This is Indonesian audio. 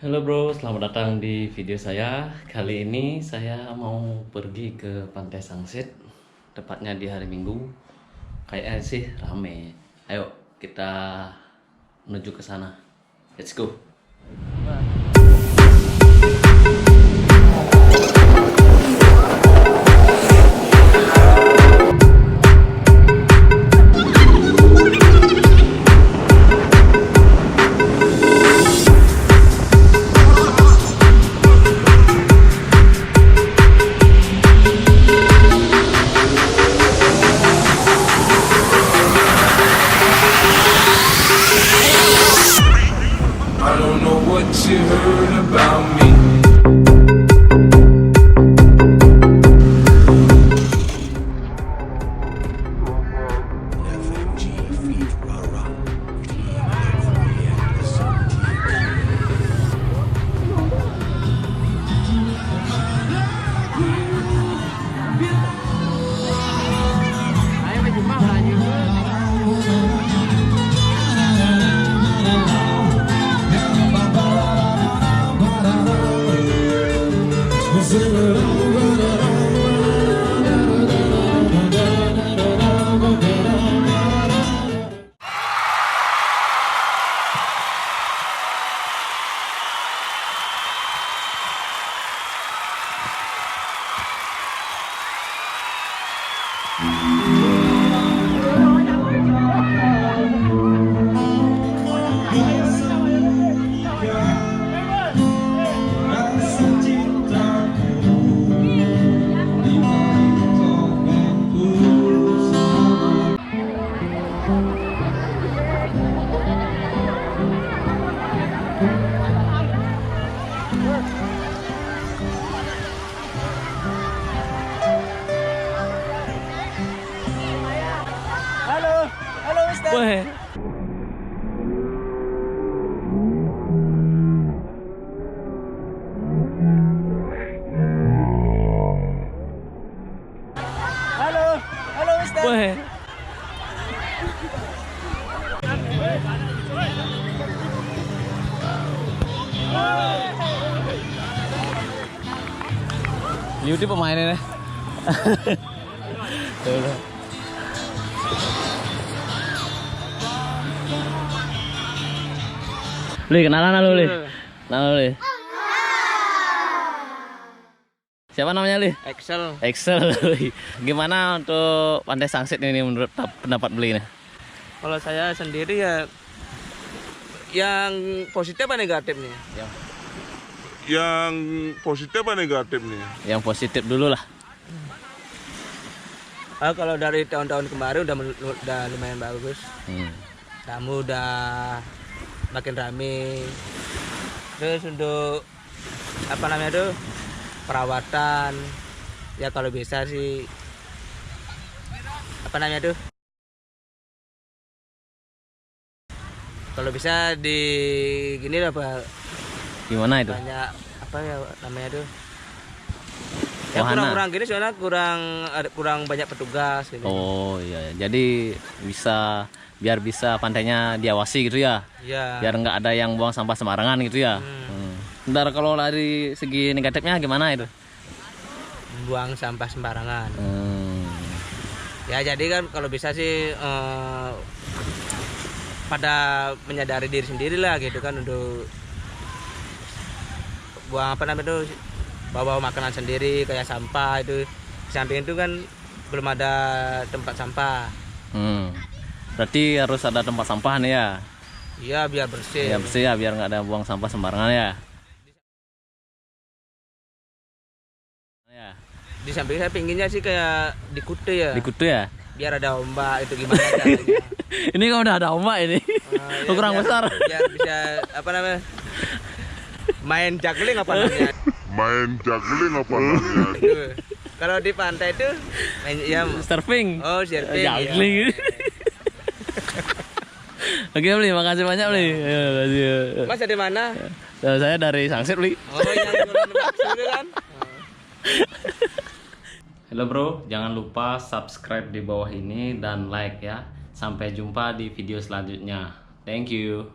Halo bro, selamat datang di video saya. Kali ini saya mau pergi ke Pantai Sangsit, tepatnya di hari Minggu. Kayaknya sih rame. Ayo kita menuju ke sana. Let's go. I don't know what you heard about me. Halo Mister. Weh. Halo Mister. Weh. YouTube pemainnya nih. Li, kenalan lu, Li. Kenalan lu, Li. Siapa namanya, Li? Excel. Excel. Li. Gimana untuk Pantai Sangsit ini menurut pendapat Beli nih? Kalau saya sendiri ya yang positif apa negatif nih? Yang positif apa negatif nih? Yang positif dulu lah. Kalau dari tahun-tahun kemarin udah lumayan bagus. Tamu udah makin rame. Terus untuk apa namanya tuh perawatan ya kalau bisa sih apa namanya tuh kalau bisa di gini lah Pak, Gimana itu? banyak apa ya namanya tuh ya Wahana. kurang gini soalnya kurang banyak petugas gitu. Oh iya, jadi biar bisa pantainya diawasi gitu ya. Iya. Biar nggak ada yang buang sampah sembarangan gitu ya. Ntar kalau dari segi negatifnya gimana itu? Buang sampah sembarangan. Ya jadi kan kalau bisa sih pada menyadari diri sendiri lah gitu kan untuk buang apa namanya itu bawa makanan sendiri kayak sampah itu. Di samping itu kan belum ada tempat sampah. Berarti harus ada tempat sampah nih ya. Iya biar bersih. Ya bersih ya, biar nggak ada buang sampah sembarangan ya. Ya. Di samping saya pinginnya sih kayak di Kuta ya. Di Kutu ya. Biar ada ombak itu gimana caranya? Ini kan udah ada ombak ini. Ya, Kurang besar. Biar bisa apa namanya? Main juggling apa namanya? Main juggling apa namanya? Itu. Kalau di pantai itu main ya Surfing. oh surfing. Juggling. Ya. Oke Beli, makasih banyak Beli. Ya, makasih. Mas dari mana? Ya, saya dari Sangsit Beli. Oh yang itu kan? Halo bro, jangan lupa subscribe di bawah ini dan like ya. Sampai jumpa di video selanjutnya. Thank you.